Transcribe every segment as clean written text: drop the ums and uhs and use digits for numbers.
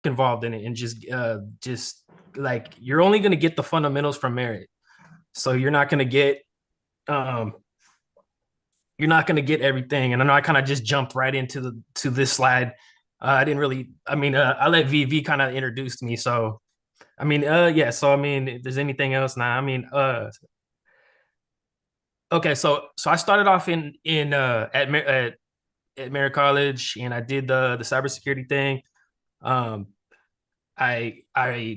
involved in it, and just like you're only going to get the fundamentals from merit. So um you're not going to get everything. And I know I kind of just jumped right into this slide. I didn't really, I mean, I let VV kind of introduce me. So, I mean, yeah. So, I mean, if there's anything else now, I mean, okay. So I started off at Merritt College, and I did the cybersecurity thing. Um, I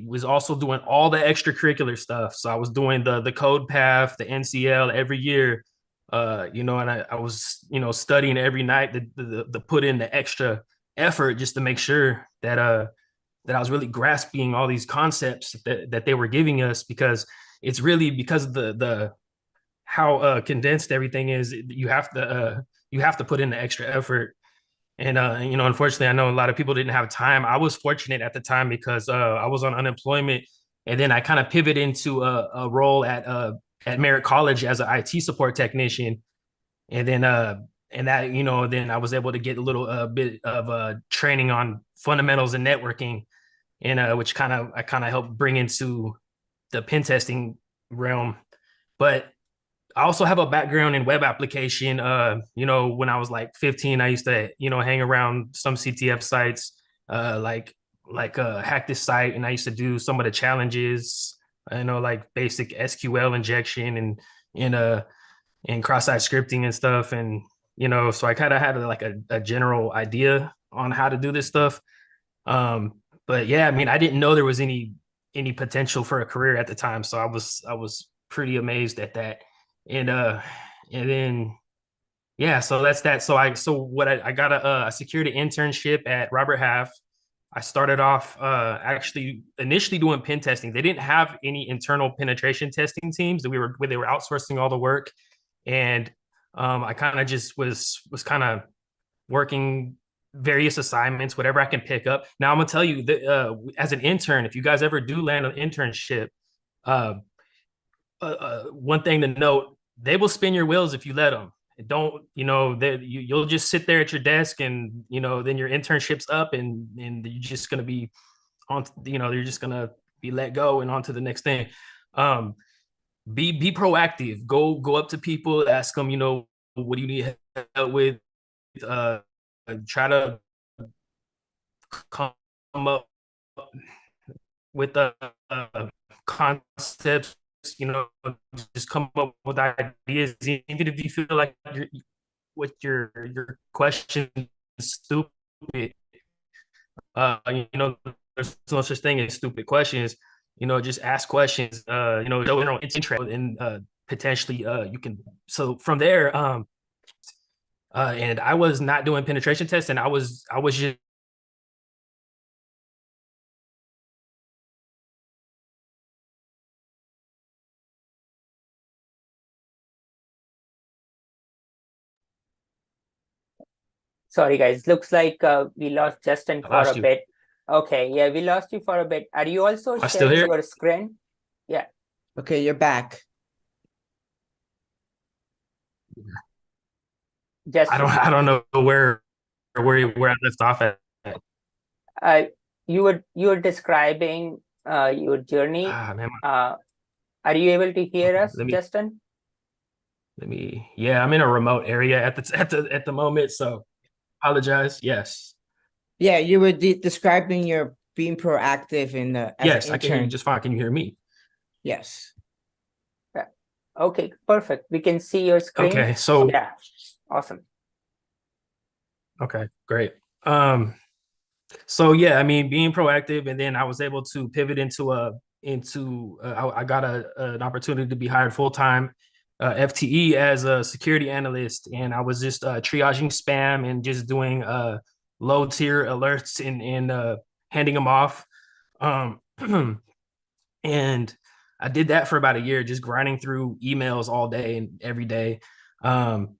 was also doing all the extracurricular stuff. So I was doing the code path, the NCL every year. And I was, studying every night to put in the extra effort just to make sure that I was really grasping all these concepts that they were giving us, because it's really because of the how condensed everything is. You have to put in the extra effort. And unfortunately, I know a lot of people didn't have time. I was fortunate at the time because I was on unemployment, and then I kind of pivoted into a role at Merritt College as an IT support technician, and then then I was able to get a little bit of training on fundamentals and networking, and which I kind of helped bring into the pen testing realm. But I also have a background in web application. When I was like 15, I used to, hang around some CTF sites, hack this site, and I used to do some of the challenges, like basic SQL injection and cross-site scripting and stuff. And, so I kind of had like a general idea on how to do this stuff. But yeah, I mean, I didn't know there was any potential for a career at the time. So I was pretty amazed at that. And then yeah, so that's that. I got a security internship at Robert Half. I started off actually initially doing pen testing. They didn't have any internal penetration testing teams, that they were outsourcing all the work. And I kind of just was kind of working various assignments, whatever I can pick up. Now I'm gonna tell you that as an intern, if you guys ever do land an internship, uh, one thing to note: they will spin your wheels if you let them. Don't you'll just sit there at your desk, and then your internship's up, and you're just gonna be on. You're just gonna be let go and on to the next thing. Be proactive. Go up to people, ask them. What do you need help with? Uh, Try to come up with concepts, just come up with ideas, even if you feel like your question is stupid. uh you know there's no such thing as stupid questions. Just ask questions, show interest, and potentially you can. So from there, and I was not doing penetration tests, and I was just. Sorry, guys. Looks like we lost Justin I for a lost you. bit. Okay, yeah, we lost you for a bit. Are you also I still sharing here? your screen? Yeah, Okay, you're back. Justin. I don't know where I left off at. Uh, you were describing your journey. Man, Are you able to hear okay, us, Justin? yeah, I'm in a remote area at the moment, so apologize. Yes. Yeah, you were describing your being proactive in the as Yes, an I can hear you intern. just fine. Can you hear me? Yes. Yeah. Okay, perfect. We can see your screen. Okay, so Yeah, awesome. okay, great. So yeah, I mean, being proactive, and then I was able to pivot I got an opportunity to be hired full time, FTE, as a security analyst, and I was just triaging spam and just doing low tier alerts and handing them off. Um, and I did that for about a year, just grinding through emails all day and every day. Um,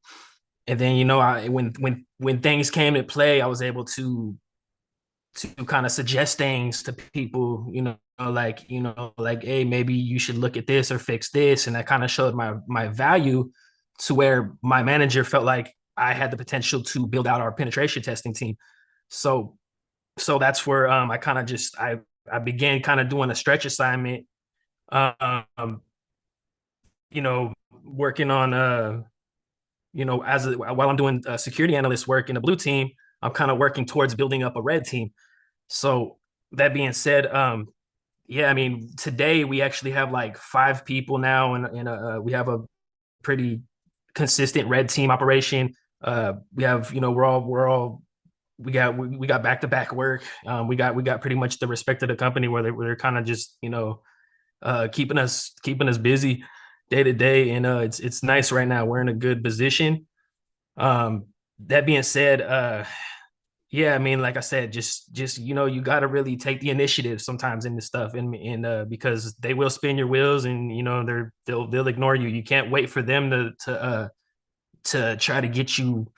and then I when things came to play, I was able to kind of suggest things to people, like, hey, maybe you should look at this or fix this. And I kind of showed my value, to where my manager felt like I had the potential to build out our penetration testing team. So so that's where I kind of just I began kind of doing a stretch assignment, um, working on while I'm doing security analyst work in the blue team, I'm kind of working towards building up a red team. So that being said, yeah, I mean, today we actually have like 5 people now, and we have a pretty consistent red team operation. We have, we got back to back work. We got pretty much the respect of the company where they're kind of just keeping us busy day to day, and it's nice right now. We're in a good position. That being said, yeah, I mean, like I said, just you got to really take the initiative sometimes in this stuff, and because they will spin your wheels, and they'll ignore you. You can't wait for them to try to get you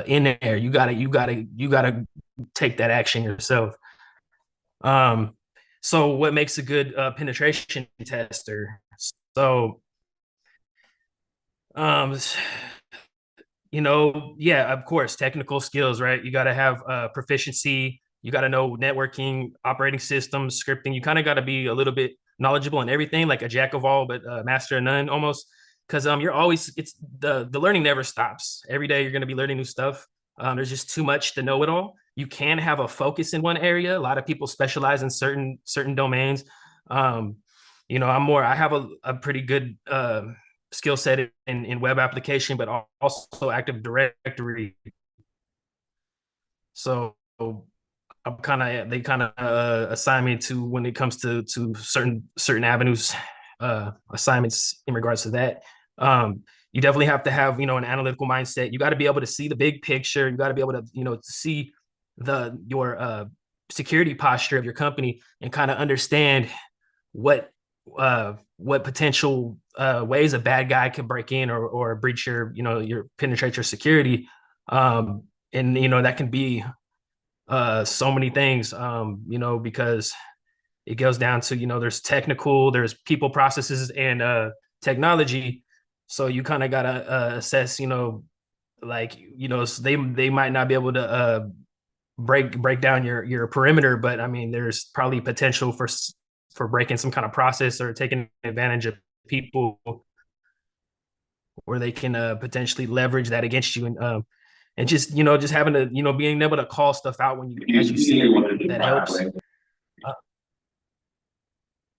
in there. You gotta take that action yourself. Um, so what makes a good penetration tester? So, um, yeah, of course, technical skills, right? You got to have proficiency. You got to know networking, operating systems, scripting. You kind of got to be a little bit knowledgeable in everything, like a jack of all, but master of none almost. Because you're always it's the learning never stops. Every day you're going to be learning new stuff. There's just too much to know it all. You can have a focus in one area. A lot of people specialize in certain domains. Um, I have a pretty good skill set in web application, but also Active Directory. So they kind of assign me to when it comes to certain avenues, assignments in regards to that. You definitely have to have an analytical mindset. You got to be able to see the big picture. You got to be able to see your security posture of your company and kind of understand what potential ways a bad guy could break in or breach your penetrate your security. And that can be so many things, because it goes down to there's people, processes, and technology. So you kind of gotta assess, they might not be able to break down your perimeter, but I mean there's probably potential for breaking some kind of process or taking advantage of people where they can potentially leverage that against you, and just having to being able to call stuff out when you as you see it, that helps.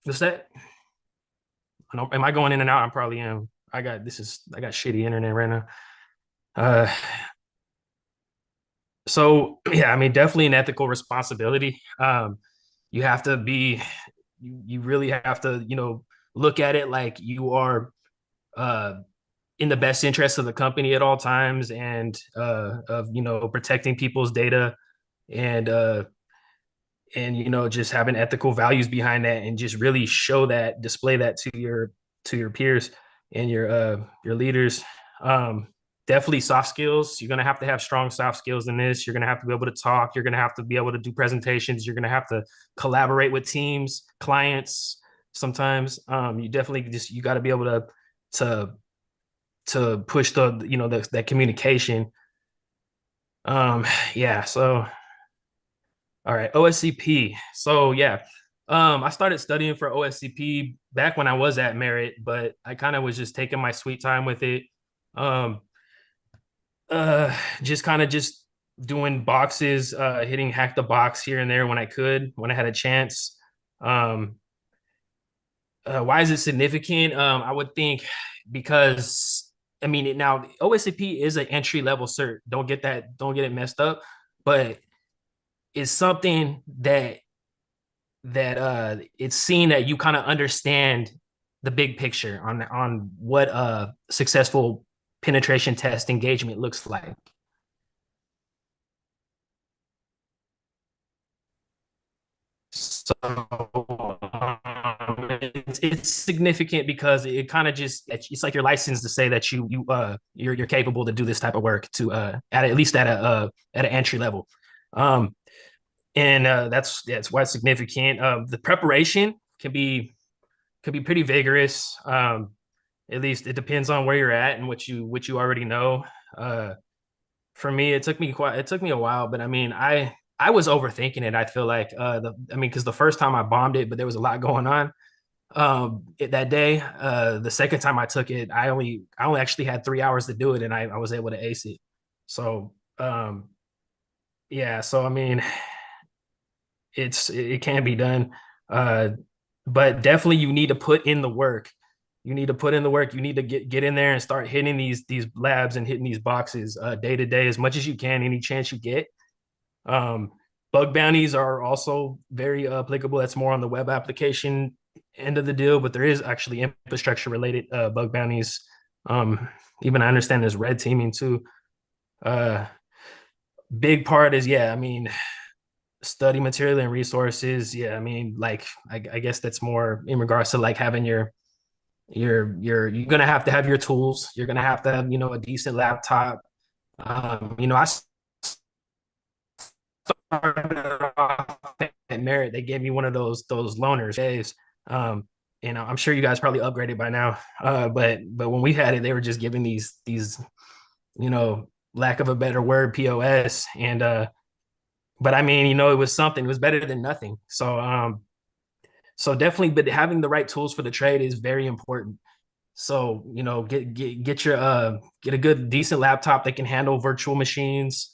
What's that? Am I going in and out? I probably am. I got shitty internet right now. So yeah, I mean, definitely an ethical responsibility. You have to be, you really have to, look at it like you are in the best interest of the company at all times, and of protecting people's data, and just having ethical values behind that, and just really display that to your peers and your leaders. Definitely soft skills. You're going to have strong soft skills in this. You're going to have to be able to talk. You're going to have to be able to do presentations. You're going to have to collaborate with teams, clients. Sometimes you definitely you got to be able to push that communication. Yeah. So, all right, OSCP. So yeah, I started studying for OSCP back when I was at Merit, but I kind of was just taking my sweet time with it. Just doing boxes, hitting hack the box here and there when I could, when I had a chance. Why is it significant? I would think because I mean now OSCP is an entry level cert. Don't get it messed up, but it's something that it's seen that you kind of understand the big picture on what a successful penetration test engagement looks like. So it's significant because it kind of it's like your license to say that you're capable to do this type of work to at least at an entry level. And that's why it's significant. The preparation can be pretty vigorous. At least it depends on where you're at and what you already know. For me, it took me a while, but I mean, I was overthinking it. I feel like I mean, because the first time I bombed it, but there was a lot going on that day. The second time I took it, I only actually had 3 hours to do it, and I was able to ace it. So yeah, so I mean, it can be done. Uh, but definitely you need to put in the work. You need to put in the work. You need to get in there and start hitting these labs and hitting these boxes day to day as much as you can, any chance you get. Um, Bug bounties are also very applicable. That's more on the web application end of the deal, but there is actually infrastructure related bug bounties. Um, Even I understand there's red teaming too. Uh, Big part is, yeah, I mean, study material and resources. Yeah, I mean, like I guess that's more in regards to like having you're gonna have to have your tools. You're gonna have to have, a decent laptop. I started off at Merit. They gave me one of those loaners days. I'm sure you guys probably upgraded by now. But when we had it, they were just giving these lack of a better word, POS. And but I mean, it was something. It was better than nothing. So definitely, but having the right tools for the trade is very important. So, get a good decent laptop that can handle virtual machines.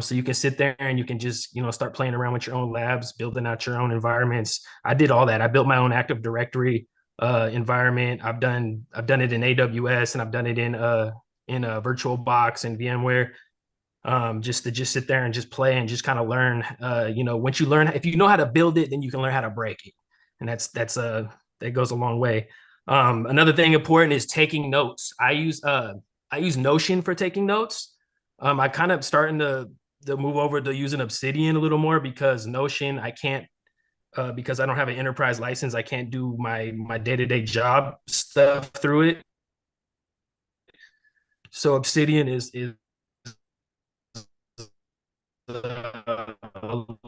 So you can sit there and you can just, start playing around with your own labs, building out your own environments. I did all that. I built my own Active Directory environment. I've done it in AWS, and I've done it in a VirtualBox and VMware. Just to just sit there and just play and just kind of learn. Once you learn, if you know how to build it, then you can learn how to break it, and that goes a long way. Another thing important is taking notes. I use Notion for taking notes. I kind of starting to move over to using Obsidian a little more, because Notion I can't, because I don't have an enterprise license. I can't do my day-to-day job stuff through it. So Obsidian is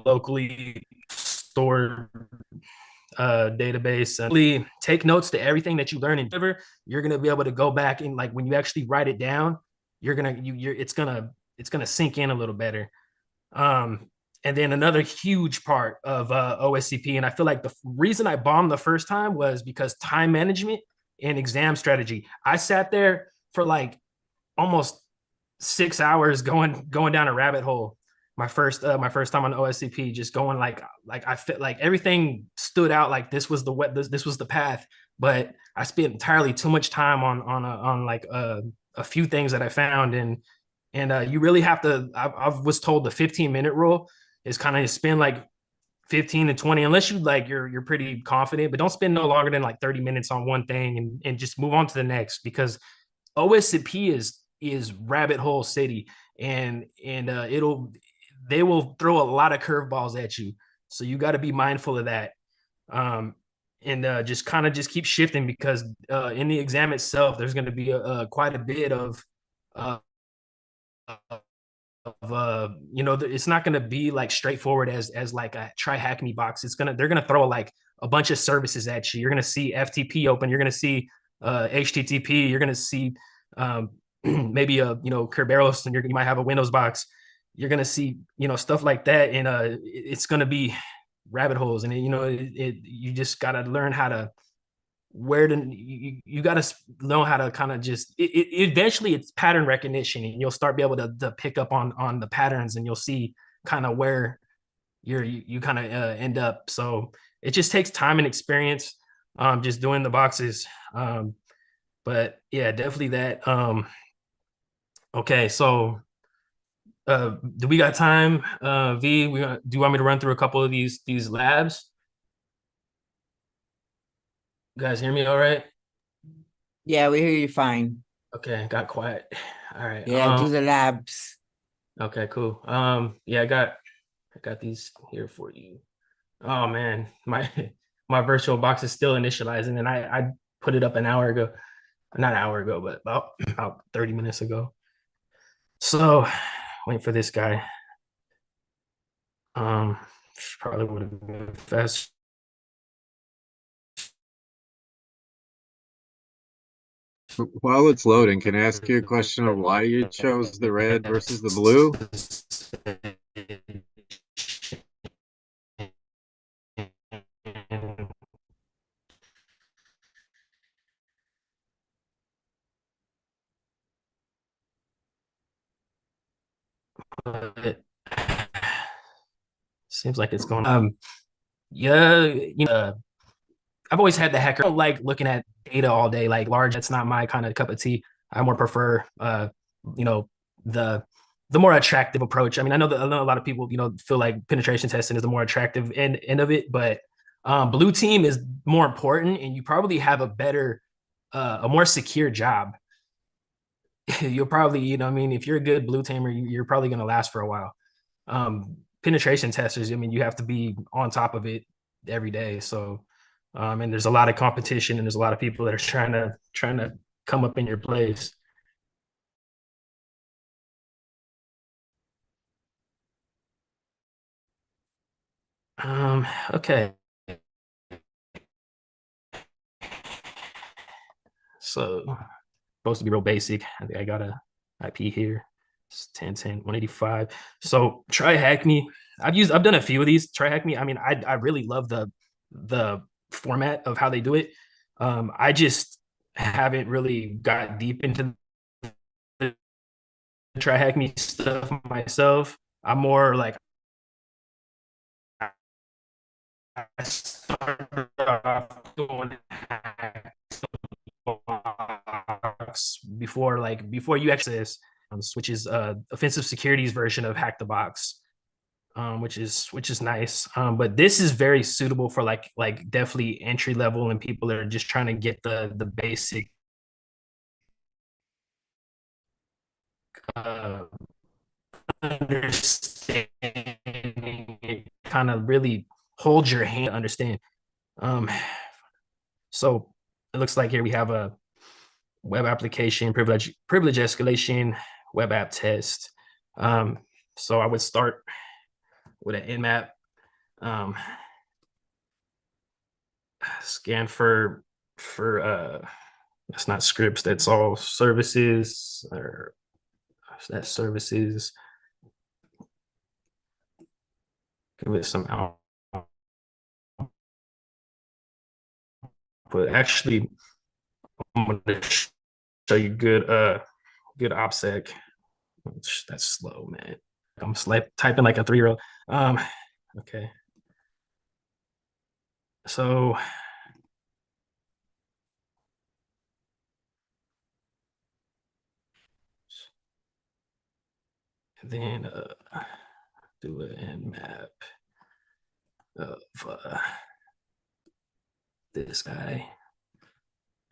locally stored database, and really take notes to everything that you learn in Fiverr. You're gonna be able to go back and, like, when you actually write it down, it's gonna sink in a little better. Um, and then another huge part of OSCP, and I feel like the reason I bombed the first time was because time management and exam strategy. I sat there for like almost 6 hours going down a rabbit hole. My first time on OSCP, just going like I fit like everything stood out, like this was the path, but I spent entirely too much time on like a few things that I found. And you really have to. I was told the 15-minute rule is kind of spend like 15 to 20, unless you're pretty confident, but don't spend no longer than like 30 minutes on one thing, and just move on to the next, because OSCP is rabbit hole city, and they will throw a lot of curveballs at you, so you got to be mindful of that. Um, and just kind of just keep shifting, because in the exam itself, there's going to be quite a bit uh, it's not going to be like straightforward as like a try hack me box. They're gonna throw like a bunch of services at you. You're gonna see FTP open. You're gonna see HTTP. You're gonna see maybe a Kerberos, and you might have a Windows box. You're gonna see stuff like that, and it's gonna be rabbit holes, and you just gotta learn how to where to you got to know how to kind of just eventually it's pattern recognition, and you'll start be able to pick up on the patterns, and you'll see kind of where you kind of end up. So it just takes time and experience, just doing the boxes. But yeah, definitely that. Okay, so do we got time? V, do you want me to run through a couple of these labs? You guys hear me all right? Yeah, we hear you fine. Okay, got quiet. All right. Yeah, do the labs. Okay, cool. Yeah, I got these here for you. Oh man, my my virtual box is still initializing, and I put it up an hour ago. Not an hour ago, but about 30 minutes ago. So waiting for this guy. Um, Probably would have been fast. While it's loading, can I ask you a question of why you chose the red versus the blue? seems like it's going. Yeah, I've always had the hacker. I don't like looking at data all day, like large. That's not my kind of cup of tea. I more prefer, you know, the the more attractive approach. I mean, I know a lot of people, feel like penetration testing is the more attractive end of it, but blue team is more important, and you probably have a more secure job. You'll probably, I mean, if you're a good blue teamer, you're probably going to last for a while. Penetration testers, I mean, you have to be on top of it every day. So, and there's a lot of competition, and there's a lot of people that are trying to come up in your place. Okay. So supposed to be real basic. I think I got a IP here. It's 1010 185. So try hack me. I've done a few of these. Try hack me. I mean, I really love the format of how they do it. I just haven't really got deep into the try hack me stuff myself. I'm more like I started off doing before you access, which is offensive securities version of hack the box, which is nice. But this is very suitable for like definitely entry level and people that are just trying to get the basic uh, understanding. It kind of really holds your hand to understand. Um, so it looks like here we have a web application privilege escalation web app test. So I would start with an nmap, scan for that's not scripts, that's all services, or that's services. Give it some out. But actually, I'm gonna show you good OPSEC. That's slow, man. I'm typing like a 3-year-old. Okay. So then do an nmap of this guy.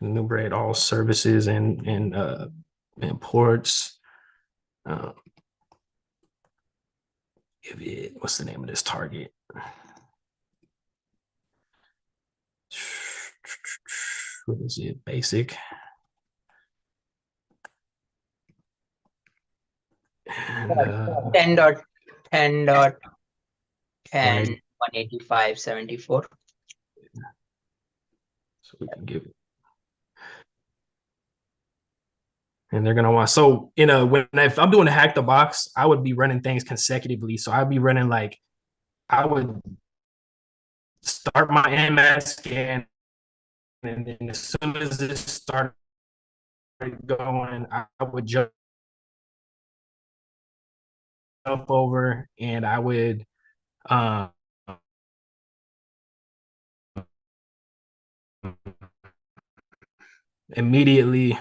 Enumerate all services and ports. Give it, what's the name of this target? What is it? Basic. And 10.10.10 185.74. So we can give it. And they're gonna want, so if I'm doing a hack the box, I would be running things consecutively. So I'd be running I would start my nmap scan, and then as soon as it started going, I would jump over, and I would immediately.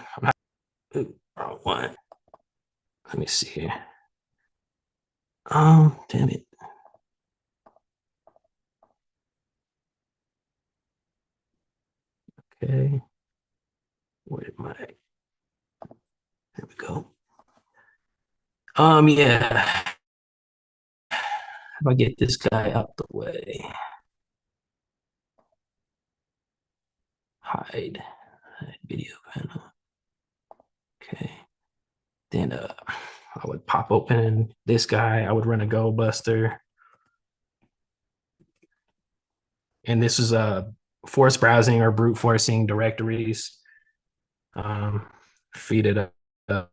One. Let me see here. Damn it. Okay. Where am I? There we go. Yeah. If I get this guy out the way. Hide video panel. Okay. Then I would pop open this guy. I would run a go buster. And this is force browsing or brute forcing directories. Feed it a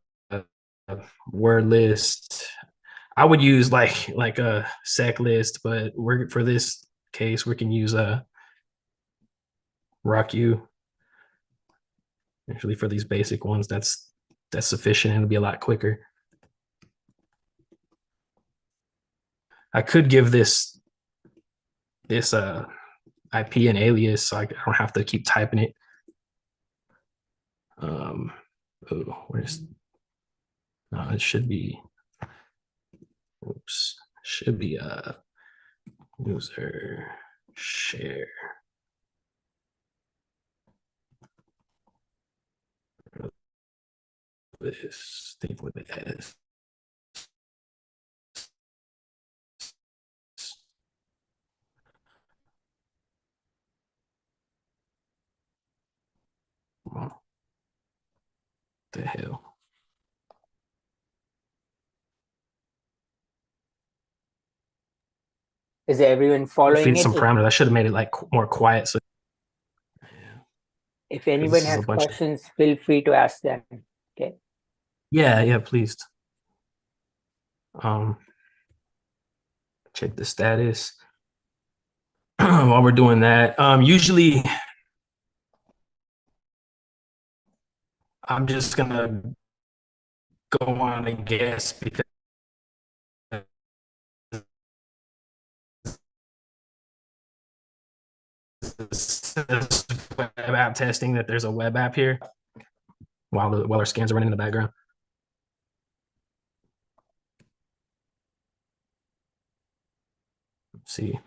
word list. I would use like a sec list, but for this case, we can use a RockU. Actually, for these basic ones, that's sufficient, and it'll be a lot quicker. I could give this this IP and alias, so I don't have to keep typing it. Where's no, it should be. Oops, should be user share. This thing with the S. What the hell? Is everyone following Feed some it? parameters. I should have made it like more quiet. So If anyone this is has a bunch of questions, feel free to ask them. Okay. yeah, please. Check the status. While we're doing that, usually I'm just gonna go on a guess because web app testing that there's a web app here while our scans are running in the background. Let's see.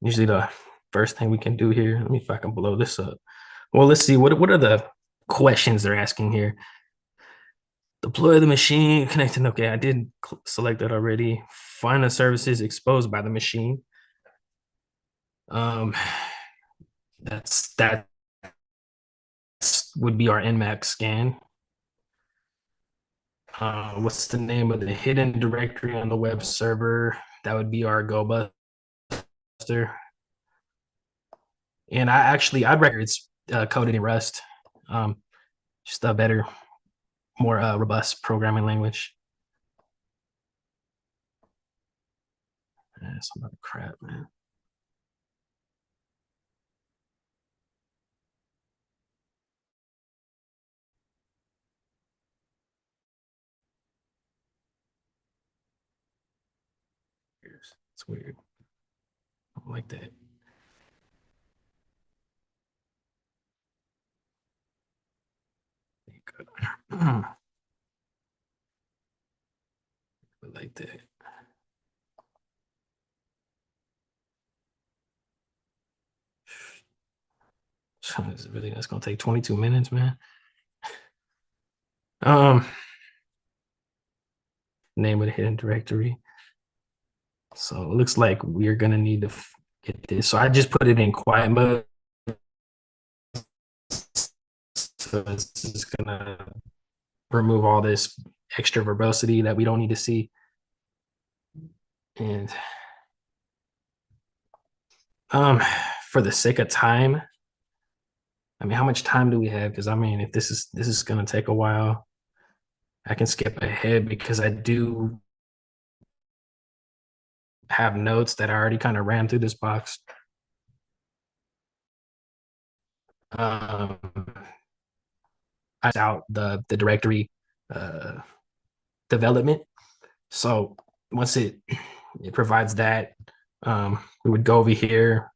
Usually the first thing we can do here, let me if I can blow this up. Well, let's see. What are the questions they're asking here? Deploy the machine, connecting. Okay, I did select that already. Find the services exposed by the machine. That would be our Nmap scan. What's the name of the hidden directory on the web server? That would be our GoBuster. And I'd recommend it's coded in Rust. Just a better, more robust programming language. That's some other crap, man. It's weird. I don't like that. Like that. That's gonna take 22 minutes, man. Name of the hidden directory. So it looks like we're gonna need to get this. So I just put it in quiet mode. So it's just gonna remove all this extra verbosity that we don't need to see. And for the sake of time, I mean, how much time do we have? Because I mean, if this is gonna take a while, I can skip ahead because I do have notes that I already kind of ran through this box. I out the directory development. So once it provides that, we would go over here.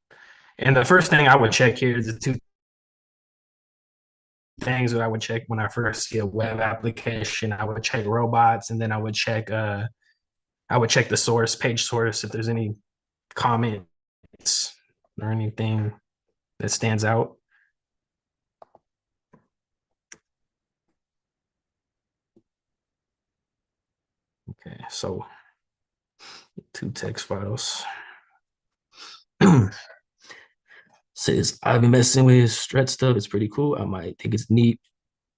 And the first thing I would check here is the two things that I would check when I first see a web application. I would check robots, and then I would check the source, page source, if there's any comments or anything that stands out. Okay, so two text files. Says I've been messing with Stretch stuff. It's pretty cool. I might think it's neat.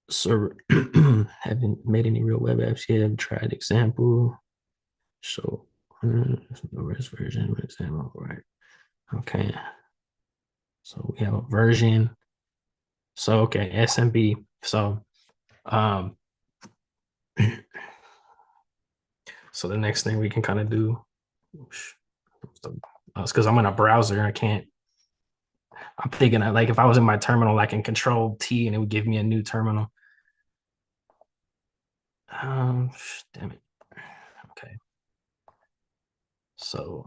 Server haven't made any real web apps yet. I've tried example. So the rest version example, right? Okay. So we have a version. So okay, SMB. So so the next thing we can kind of do, it's because I'm in a browser. I'm thinking that like if I was in my terminal, I can control T and it would give me a new terminal. Damn it. Okay. So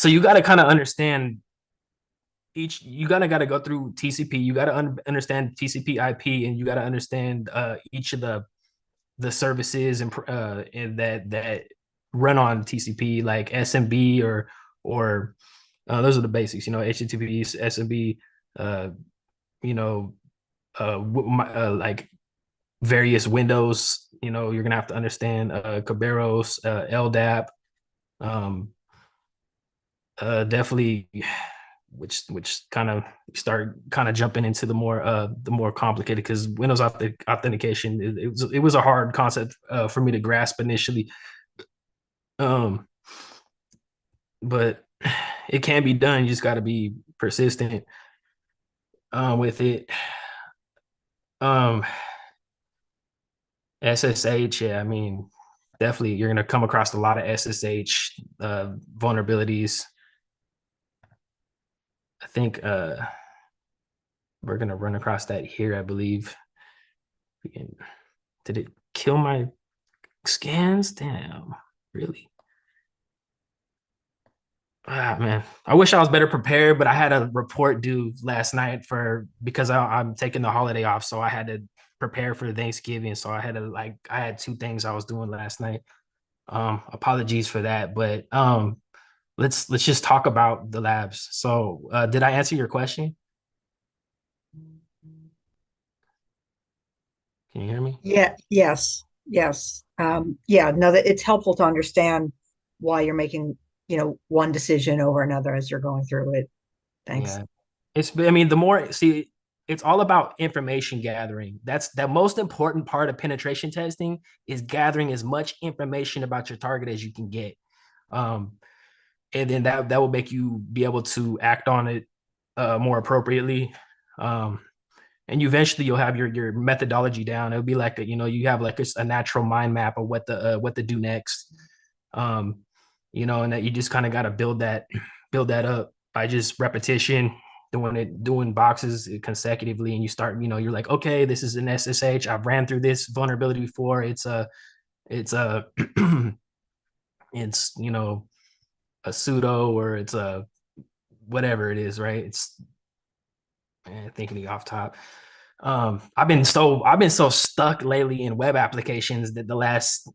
So you got to kind of understand each. You got to go through TCP. You got to understand TCP IP, and you got to understand each of the services and that run on TCP, like SMB or those are the basics. You know, HTTP, SMB. You know, like various windows. You know, you're gonna have to understand Caberos, LDAP, definitely, which kind of start kind of jumping into the more complicated, because Windows authentication, it was a hard concept for me to grasp initially, but it can be done. You just got to be persistent with it. SSH, yeah, I mean, definitely you're gonna come across a lot of SSH vulnerabilities. I think we're gonna run across that here, I believe. Did it kill my scans? Damn, really? Ah, man, I wish I was better prepared, but I had a report due last night because I'm taking the holiday off, so I had to prepare for Thanksgiving. So I had two things I was doing last night. Apologies for that, but let's just talk about the labs. So did I answer your question? Can you hear me? Yeah, yes. Yeah, no, that it's helpful to understand why you're making, one decision over another as you're going through it. Thanks. Yeah. I mean, it's all about information gathering. That's the most important part of penetration testing, is gathering as much information about your target as you can get. And then that will make you be able to act on it more appropriately. And you'll have your methodology down. It'll be like you have like a natural mind map of what to do next. And that you just kind of got to build that up by just repetition, doing boxes consecutively, and you start, you're like, okay, this is an SSH. I've ran through this vulnerability before. It's a it's a it's a pseudo, or it's a whatever it is, right? It's thinking off top. I've been so stuck lately in web applications that the last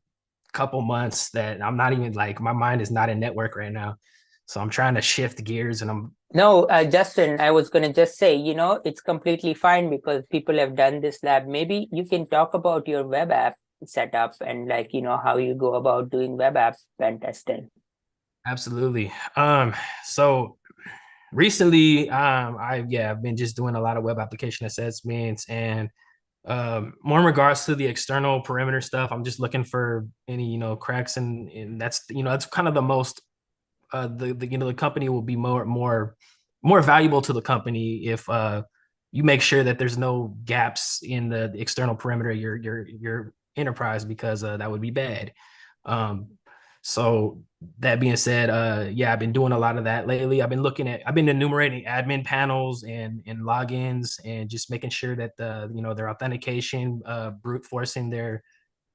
couple months that I'm not even, like, my mind is not in network right now. So I'm trying to shift gears, and No, Justin, I was going to just say, it's completely fine because people have done this lab. Maybe you can talk about your web app setup and, like, how you go about doing web app pen testing. Absolutely. So recently, I've been just doing a lot of web application assessments, and more in regards to the external perimeter stuff. I'm just looking for any cracks, and that's kind of the most the company will be more valuable to the company if you make sure that there's no gaps in the external perimeter of your enterprise, because that would be bad. So that being said, I've been doing a lot of that lately. I've been enumerating admin panels and logins, and just making sure that their authentication, brute forcing their,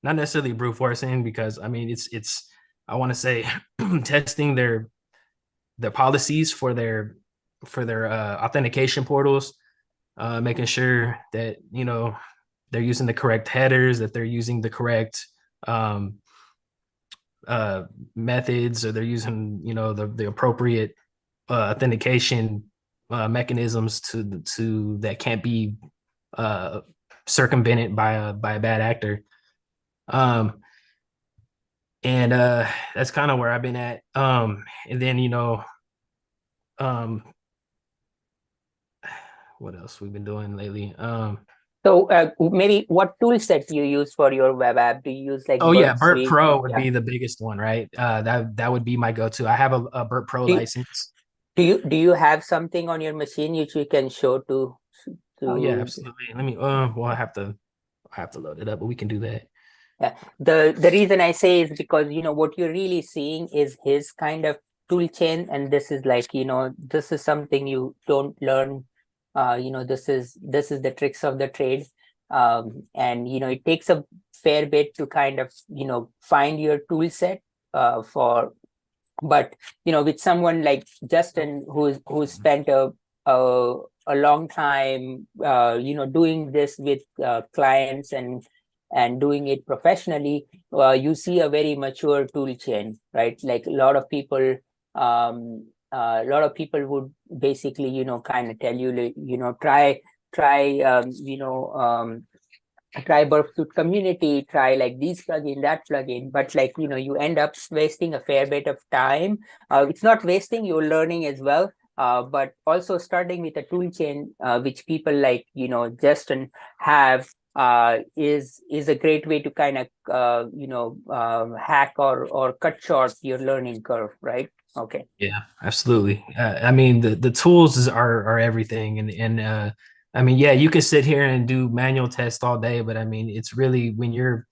not necessarily brute forcing, because I mean it's I want to say testing their policies for their authentication portals, making sure that they're using the correct headers, that they're using the correct methods, or they're using the appropriate authentication mechanisms to that can't be circumvented by a bad actor. And that's kind of where I've been at. And then what else we've been doing lately? So maybe what tool set do you use for your web app? Do you use like BERT Suite? Pro would be the biggest one, right? That would be my go-to. I have a BERT Pro license. Do you have something on your machine which you can show to? Oh yeah, absolutely. Let me well, I have to load it up, but we can do that. Yeah. The reason I say is because what you're really seeing is his kind of tool chain, and this is like this is something you don't learn. This is the tricks of the trade, and it takes a fair bit to kind of find your tool set for But with someone like Justen, who's spent a long time doing this with clients and doing it professionally, you see a very mature tool chain, right? Like a lot of people would basically kind of tell you, try try Burpsuit community, try like these plugin, that plugin, but like you end up wasting a fair bit of time. It's not wasting, you're learning as well. But also starting with a tool chain, which people like Justin have, is a great way to kind of hack or cut short your learning curve, right? Okay. Yeah, absolutely. I mean, the tools are everything, and I mean, yeah, you can sit here and do manual tests all day, but I mean, it's really when you're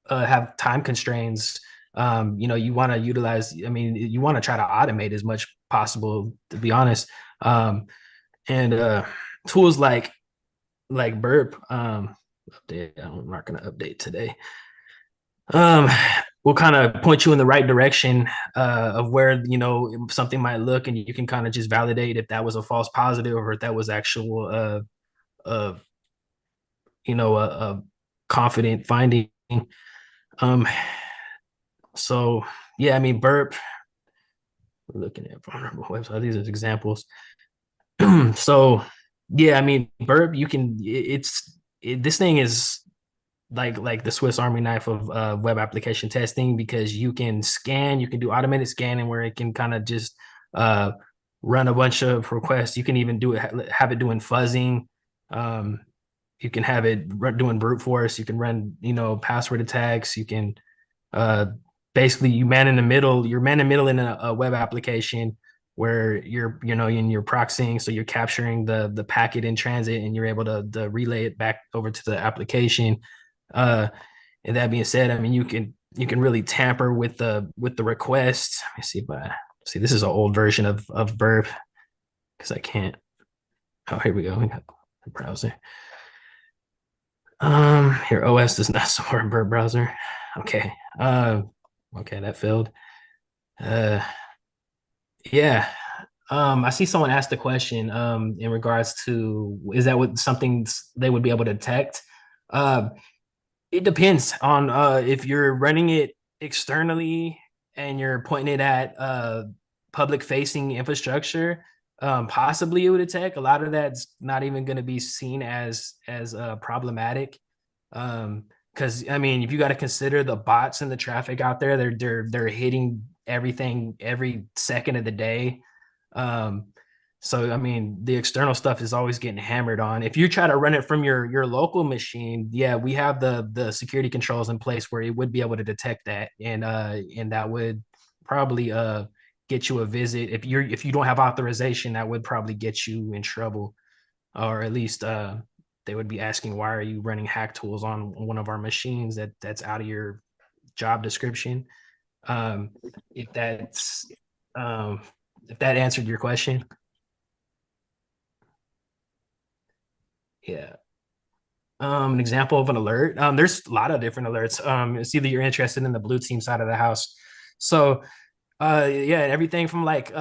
have time constraints, you want to utilize. I mean, you want to try to automate as much possible, to be honest. And tools like Burp, update. I'm not going to update today. Will kind of point you in the right direction of where something might look, and you can kind of just validate if that was a false positive or if that was actual uh a confident finding. um so yeah, I mean, Burp, we're looking at vulnerable website, these are examples. So yeah, I mean, Burp, you can this thing is like the Swiss Army knife of web application testing, because you can do automated scanning where it can kind of just uh, run a bunch of requests. You can even have it doing fuzzing. You can have it doing brute force. You can run, password attacks. You can basically you're man in the middle in a web application where you're in your proxying, so you're capturing the packet in transit and you're able to relay it back over to the application. uh, and that being said, I mean, you can really tamper with the request. Let me see if I see. This is an old version of Burp because I can't. Oh, here we go. We got the browser. Here, OS does not support Burp browser. Okay. Okay, that failed. Yeah. I see someone asked the question in regards to, is that what something they would be able to detect? Uh, It depends on if you're running it externally and you're pointing it at public facing infrastructure. Possibly it would attack. A lot of that's not even going to be seen as problematic. Because I mean, if you got to consider the bots and the traffic out there, they're hitting everything every second of the day. Um, so I mean, the external stuff is always getting hammered on. If you try to run it from your local machine, yeah, we have the security controls in place where it would be able to detect that, and that would probably get you a visit. If you don't have authorization, that would probably get you in trouble, or at least they would be asking, why are you running hack tools on one of our machines that's out of your job description. Um, if that's if that answered your question. Yeah. An example of an alert. There's a lot of different alerts. It's either you're interested in the blue team side of the house. So yeah, everything from like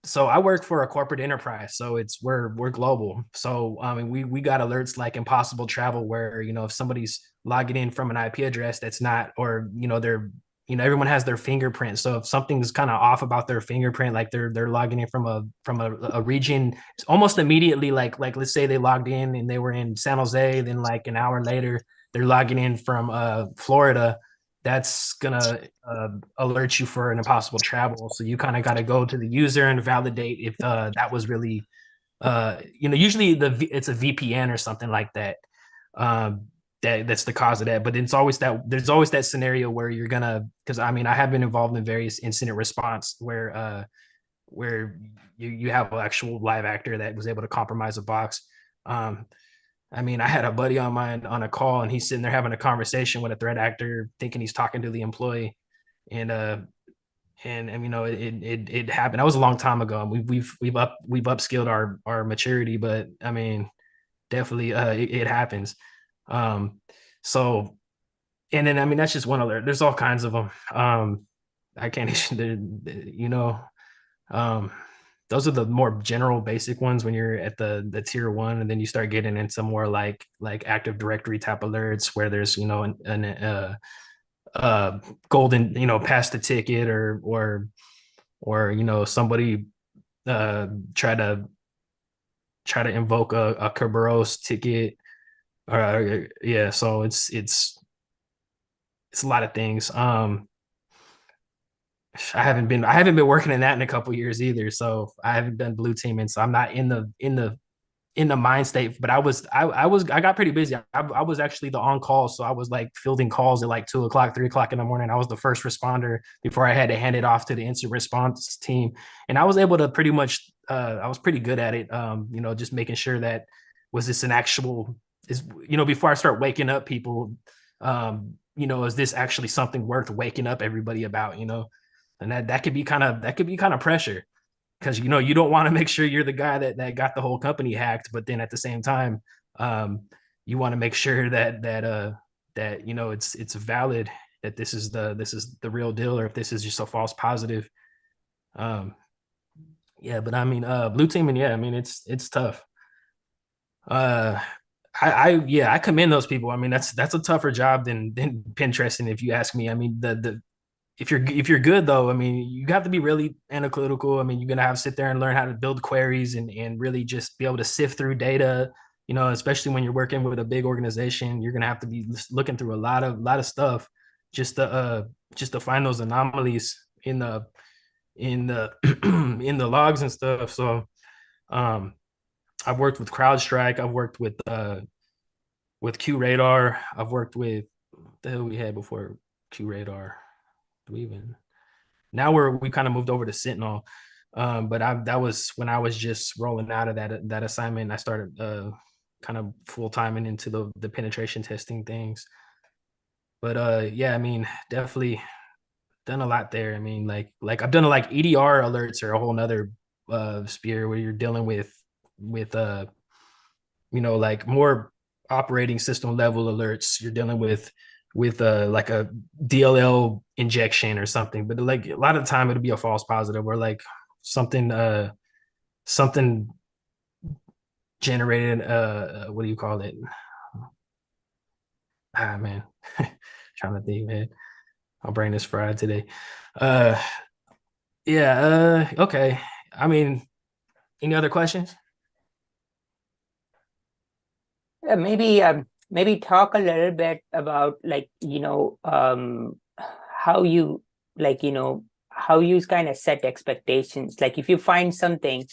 so I work for a corporate enterprise, so we're global. So I mean, we got alerts like impossible travel, where if somebody's logging in from an IP address that's not, or they're everyone has their fingerprint. So if something's kind of off about their fingerprint, like they're logging in from a region, almost immediately, like let's say they logged in and they were in San Jose, then like an hour later they're logging in from Florida. That's gonna alert you for an impossible travel. So you kind of got to go to the user and validate if that was really, usually it's a VPN or something like that. That's the cause of that. But there's always that scenario where you're gonna, because I mean, I have been involved in various incident response where you have an actual live actor that was able to compromise a box. I mean, I had a buddy on mine on a call, and he's sitting there having a conversation with a threat actor, thinking he's talking to the employee, and it happened. That was a long time ago. We've upskilled our maturity, but I mean, definitely it happens. So, and then I mean, that's just one alert. There's all kinds of them. I can't you know, um, those are the more general basic ones when you're at the tier one, and then you start getting into more like Active Directory type alerts where there's, you know, golden, you know, pass the ticket, or you know, somebody uh try to invoke a Kerberos ticket, or yeah. So it's a lot of things. I haven't been working in that in a couple years either. So I haven't done blue teaming. So I'm not in the mind state. But I got pretty busy. I was actually the on call. So I was like fielding calls at like 2 o'clock, 3 o'clock in the morning. I was the first responder before I had to hand it off to the instant response team. And I was able to pretty much I was pretty good at it. You know, just making sure that was this an actual is, you know, before I start waking up people, you know, is this actually something worth waking up everybody about, you know? And that could be kind of pressure, because, you know, you don't want to make sure you're the guy that got the whole company hacked, but then at the same time, um, you want to make sure that, you know, it's valid, that this is the real deal, or if this is just a false positive. um yeah, but I mean, blue teaming, yeah, I mean, it's tough. uh yeah, I commend those people. I mean, that's a tougher job than Pinteresting, if you ask me. I mean, the if you're good though, I mean, you have to be really analytical. I mean, you're gonna have to sit there and learn how to build queries, and really just be able to sift through data. You know, especially when you're working with a big organization, you're gonna have to be looking through a lot of stuff just to find those anomalies in the in the logs and stuff. So um, I've worked with CrowdStrike. I've worked with QRadar. I've worked with, what the hell we had before QRadar. Do we even, now we kind of moved over to Sentinel. But that was when I was just rolling out of that assignment. I started kind of full timing into the penetration testing things. But yeah, I mean, definitely done a lot there. I mean, like I've done like EDR alerts are a whole nother sphere where you're dealing with you know, like more operating system level alerts. You're dealing with like a DLL injection or something. But like a lot of the time it'll be a false positive, or like something something generated what do you call it? Ah man. Trying to think, man. My brain is fried today. Uh yeah, okay. I mean, any other questions? Maybe talk a little bit about, like, you know, how you, like, you know, how you kind of set expectations. Like if you find something,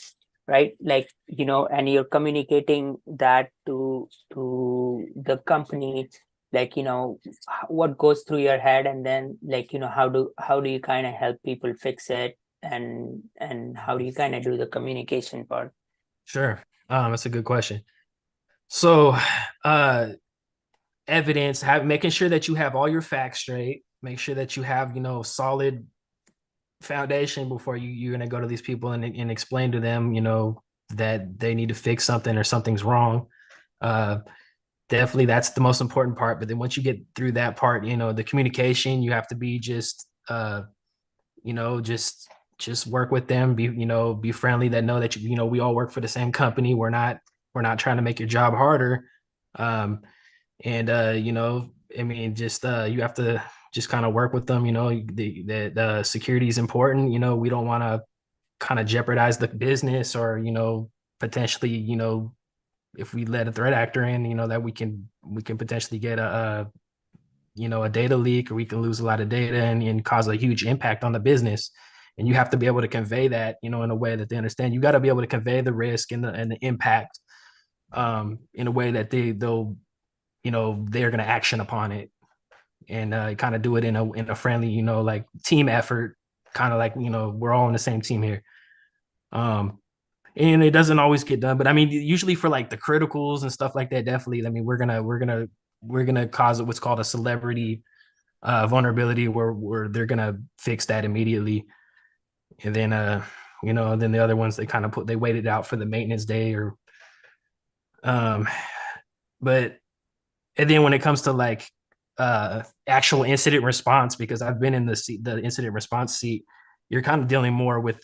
right, like, you know, and you're communicating that to the company, like, you know, what goes through your head, and then, like, you know, how do you kind of help people fix it, and how do you kind of do the communication part? Sure. That's a good question. So evidence, making sure that you have all your facts straight, make sure that you have, you know, solid foundation before you're going to go to these people and explain to them, you know, that they need to fix something or something's wrong. Definitely that's the most important part. But then once you get through that part, you know, the communication, you have to be just you know, just work with them, be, you know, be friendly, that know that you know, we all work for the same company. We're not trying to make your job harder. And you know, I mean, just you have to just kind of work with them. You know, the security is important. You know, we don't want to kind of jeopardize the business, or, you know, potentially, you know, if we let a threat actor in, you know, that we can potentially get a you know, a data leak, or we can lose a lot of data and cause a huge impact on the business. And you have to be able to convey that, you know, in a way that they understand. You got to be able to convey the risk and the impact in a way that they'll, you know, they're going to action upon it, and kind of do it in a friendly, you know, like team effort, kind of like, you know, we're all on the same team here. And it doesn't always get done, but I mean, usually for like the criticals and stuff like that, definitely. I mean, we're gonna cause what's called a celebrity vulnerability, where they're gonna fix that immediately, and then you know, then the other ones they waited out for the maintenance day, or um, but and then when it comes to like actual incident response, because I've been in the incident response seat. You're kind of dealing more with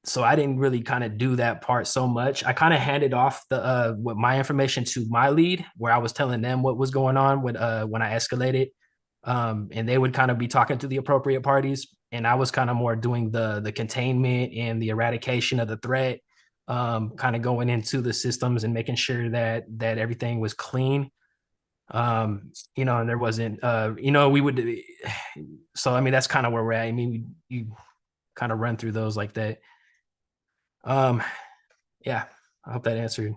so I didn't really kind of do that part so much. I kind of handed off the with my information to my lead, where I was telling them what was going on with when I escalated. And they would kind of be talking to the appropriate parties, and I was kind of more doing the containment and the eradication of the threat, kind of going into the systems and making sure that everything was clean. And there wasn't we would so I mean that's kind of where we're at. I mean, you kind of run through those like that. um yeah, I hope that answered.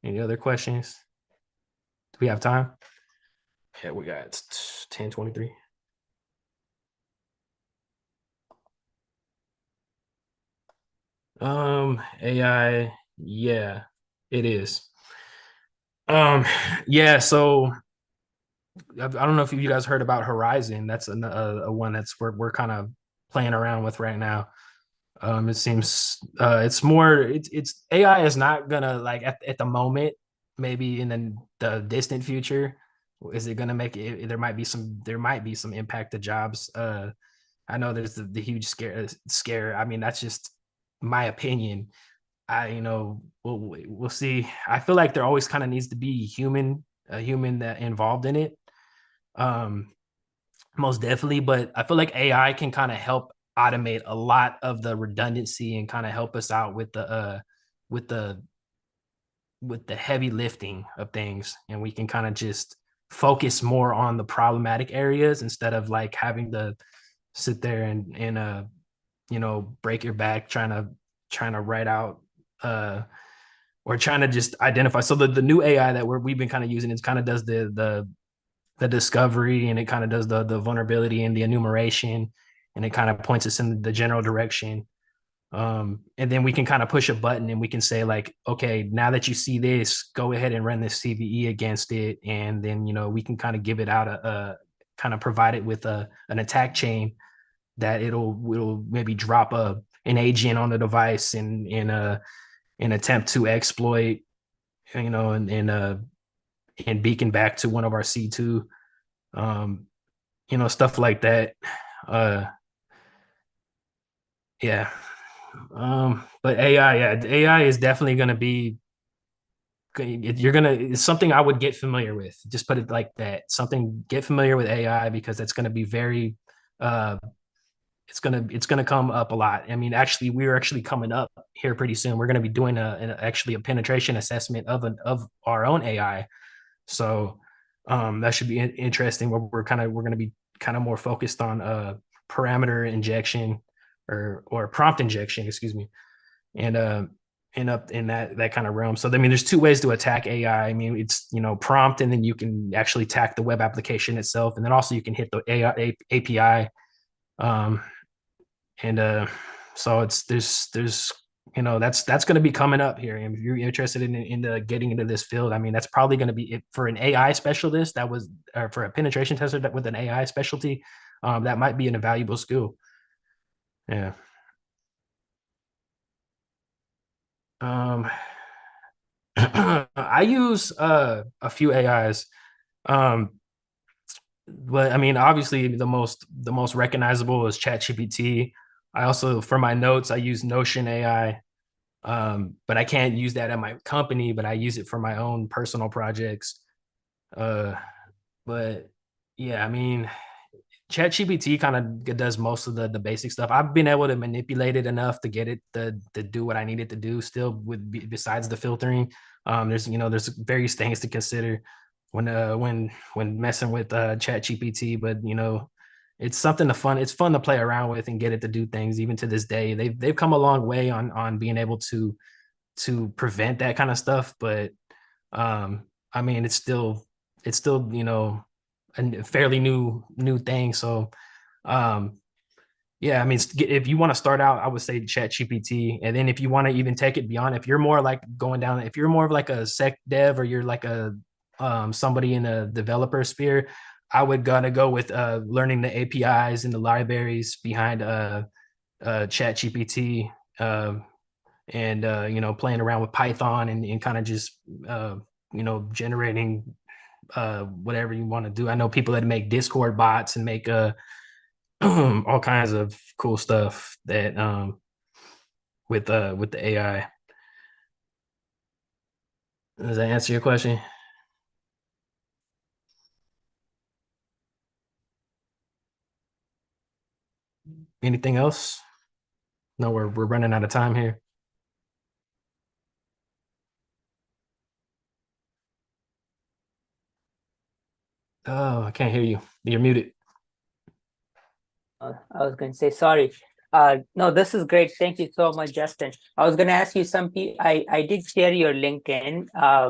Any other questions? Do we have time? Yeah, we got 10:23. AI, yeah, it is. Yeah, so I don't know if you guys heard about Horizon. That's a one that's we're kind of playing around with right now. It seems it's more it's AI is not gonna, like, at the moment, maybe in the distant future, is it gonna make it, there might be some impact to jobs. I know there's the huge scare. I mean, that's just my opinion. We'll see. I feel like there always kind of needs to be a human that involved in it. Um, Most definitely, but I feel like AI can kind of help automate a lot of the redundancy and kind of help us out with the with the heavy lifting of things, and we can kind of just focus more on the problematic areas instead of like having to sit there and break your back trying to write out or trying to just identify. So the new AI that we've been kind of using is kind of does the discovery, and it kind of does the vulnerability and the enumeration, and it kind of points us in the general direction. And then we can kind of push a button and we can say, like, okay, now that you see this, go ahead and run this CVE against it. And then, we can kind of give it out a kind of provide it with an attack chain that it'll maybe drop an agent on the device in an attempt to exploit, and beacon back to one of our C2, stuff like that. Uh, yeah. But AI, yeah, AI is definitely going to be, it's something I would get familiar with. Just put it like that. Get familiar with AI, because it's going to be very, uh, it's gonna come up a lot. I mean, actually, we're actually coming up here pretty soon. We're going to be doing actually a penetration assessment of our own AI. So that should be interesting. We're going to be kind of more focused on parameter injection or prompt injection, excuse me, and end up in that kind of realm. So I mean, there's two ways to attack AI. I mean, it's prompt, and then you can actually attack the web application itself, and then also you can hit the AI API. And so there's that's going to be coming up here. And if you're interested in getting into this field, I mean, that's probably going to be it for an AI specialist. Or for a penetration tester with an AI specialty. That might be an invaluable skill. Yeah. I use a few AIs. But I mean, obviously the most recognizable is ChatGPT. I also, for my notes, I use Notion AI. But I can't use that at my company, but I use it for my own personal projects. Uh, but yeah, I mean, ChatGPT kind of does most of the basic stuff. I've been able to manipulate it enough to get it to do what I need it to do. Still, besides the filtering, there's various things to consider when messing with ChatGPT. But it's something it's fun to play around with and get it to do things. Even to this day, they've come a long way on being able to prevent that kind of stuff. But I mean, it's still a fairly new thing. So yeah, I mean, if you want to start out, I would say Chat GPT. And then if you want to even take it beyond, if you're more like going down, if you're more of like a sec dev, or you're like a somebody in a developer sphere, I would gonna go with learning the APIs and the libraries behind Chat GPT. and you know, playing around with Python and kind of just you know, generating whatever you want to do. I know people that make Discord bots and make all kinds of cool stuff that with the AI. Does that answer your question? Anything else? No, we're running out of time here. Oh, I can't hear you. You're muted. I was going to say sorry. No, this is great. Thank you so much, Justin. I was going to ask you I did share your LinkedIn,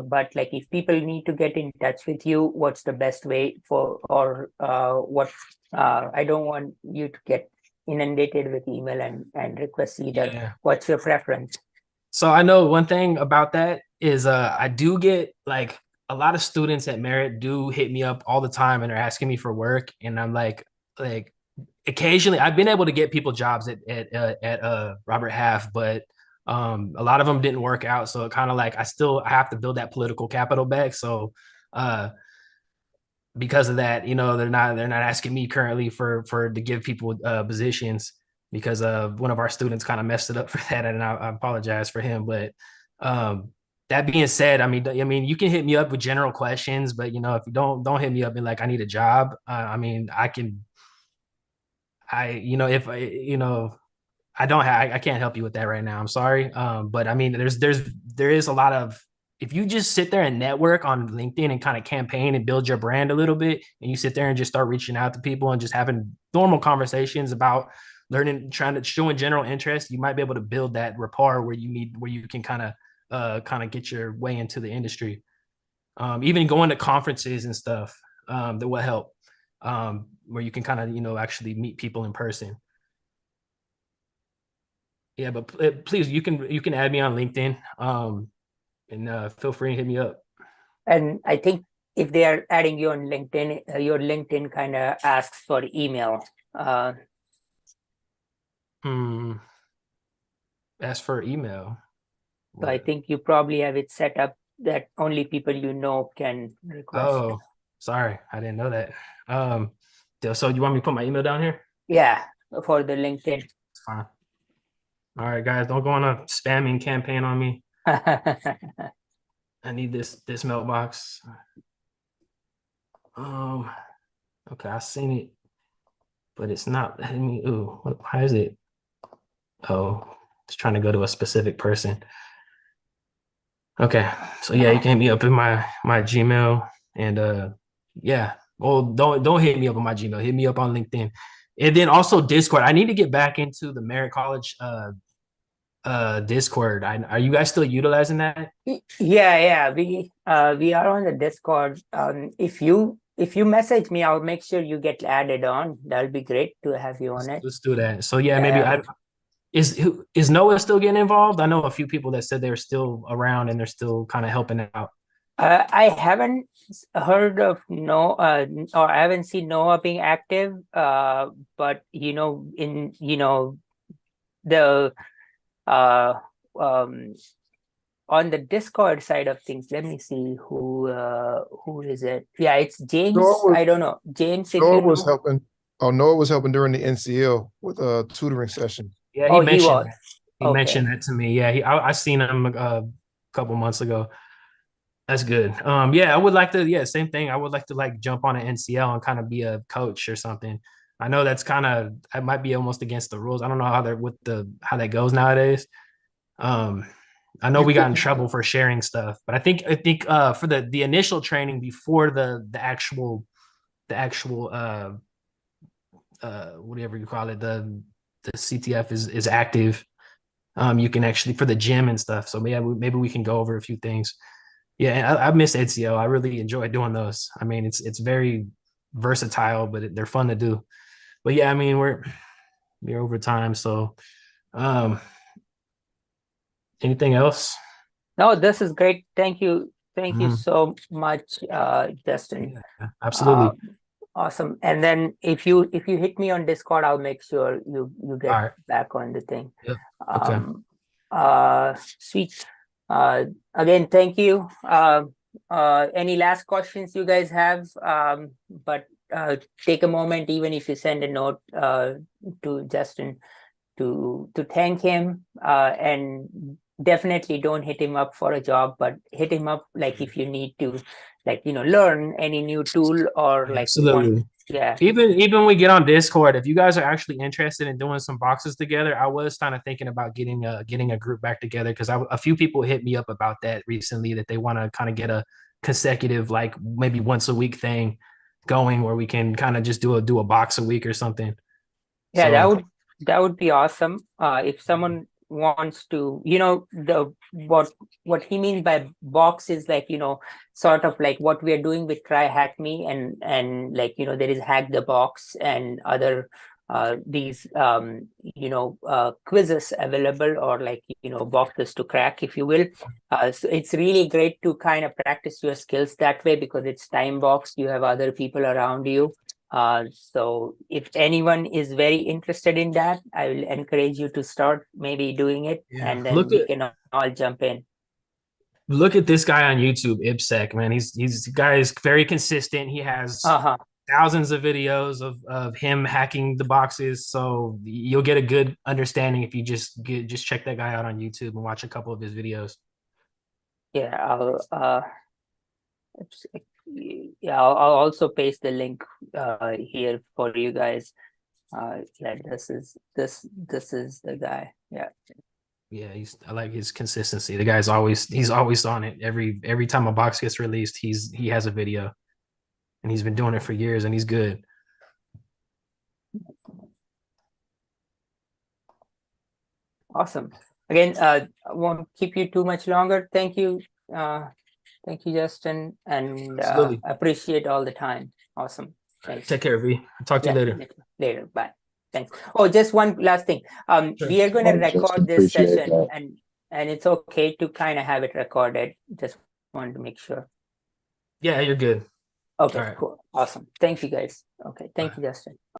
but like if people need to get in touch with you, what's the best way or what? I don't want you to get inundated with email and requests either. Yeah. What's your preference? So I know one thing about that is I do get like a lot of students at Merit do hit me up all the time and they're asking me for work, and I'm like occasionally I've been able to get people jobs at Robert Half, but a lot of them didn't work out. So it kind of like I have to build that political capital back. So uh because of that, you know, they're not asking me currently for to give people positions because one of our students kind of messed it up for that, and I apologize for him. But that being said, I mean, you can hit me up with general questions, but you know, if you don't hit me up and like I need a job, I mean, you know, if I, you know, I can't help you with that right now. I'm sorry. But I mean, there is a lot of, if you just sit there and network on LinkedIn and kind of campaign and build your brand a little bit, and you sit there and just start reaching out to people and just having normal conversations about learning, trying to showing general interest, you might be able to build that rapport where you can kind of get your way into the industry. Even going to conferences and stuff that will help, where you can kind of, you know, actually meet people in person. Yeah, but please, you can add me on LinkedIn, and feel free to hit me up. And I think if they are adding you on LinkedIn, your LinkedIn kind of asks for email. As for email, So I think you probably have it set up that only people you know can request. Oh, sorry, I didn't know that. So you want me to put my email down here? Yeah, for the LinkedIn. It's fine. All right, guys, don't go on a spamming campaign on me. I need this mailbox. Okay, I seen it, but it's not letting me. Ooh, why is it? Oh, it's trying to go to a specific person. Okay, so yeah, you can hit me up in my Gmail, and yeah. Well, don't hit me up on my Gmail. Hit me up on LinkedIn, and then also Discord. I need to get back into the Merritt College Discord. Are you guys still utilizing that? Yeah, we are on the Discord. If you message me, I'll make sure you get added on. That'll be great to have you on it. Let's do that. So yeah, maybe is Noah still getting involved? I know a few people that said they're still around and they're still kind of helping out. I haven't heard of Noah, or I haven't seen Noah being active. But you know, in the on the Discord side of things, let me see who is it. Yeah, it's James. I don't know, James. Noah was helping. Oh, Noah was helping during the NCL with a tutoring session. Yeah, he mentioned that. He mentioned that to me. Yeah, I seen him a couple months ago. That's good. Yeah, I would like to. Yeah, same thing. I would like to like jump on an NCL and kind of be a coach or something. I know it might be almost against the rules. I don't know how that goes nowadays. I know we got in trouble for sharing stuff, but I think for the initial training before the actual whatever you call it, the CTF is active. You can actually for the gym and stuff. So maybe we can go over a few things. Yeah, I miss NCO. I really enjoy doing those. I mean, it's very versatile, but they're fun to do. But yeah, I mean, we're over time. So, anything else? No, this is great. Thank you so much, Justin. Yeah, absolutely. Awesome. And then if you hit me on Discord, I'll make sure you get back on the thing. Yep. Okay. Sweet. Again, thank you. Any last questions you guys have? But take a moment, even if you send a note to Justin to thank him, and definitely don't hit him up for a job, but hit him up like if you need to, like, learn any new tool or like Absolutely. yeah. Even when we get on Discord, if you guys are actually interested in doing some boxes together, I was kind of thinking about getting a group back together, because a few people hit me up about that recently, that they want to kind of get a consecutive, like maybe once a week thing going, where we can kind of just do a box a week or something. Yeah, So that would be awesome. If someone wants to, the what he means by box is like, sort of like what we are doing with Try Hack Me, and like, there is Hack the Box and other these quizzes available, or like, boxes to crack, if you will. So it's really great to kind of practice your skills that way, because it's time boxed. You have other people around you. So if anyone is very interested in that, I will encourage you to start maybe doing it, and then we can all jump in. Look at this guy on YouTube, Ibsec, man. He's the guy is very consistent. He has thousands of videos of him hacking the boxes. So you'll get a good understanding if you just check that guy out on YouTube and watch a couple of his videos. Yeah, I'll also paste the link here for you guys. Yeah, this is the guy. Yeah, I like his consistency. The guy's he's always on it. Every time a box gets released, he has a video, and he's been doing it for years, and he's good. Awesome. Again, I won't keep you too much longer. Thank you, Justin, and appreciate all the time. Awesome. Thanks. Take care, V. I'll talk to you later. Later. Bye. Thanks. Oh, just one last thing. Sure. We are going to record this session, and it's okay to kind of have it recorded. Just wanted to make sure. Yeah, you're good. Okay, cool. Awesome. Thank you, guys. Okay. Thank you, Justin.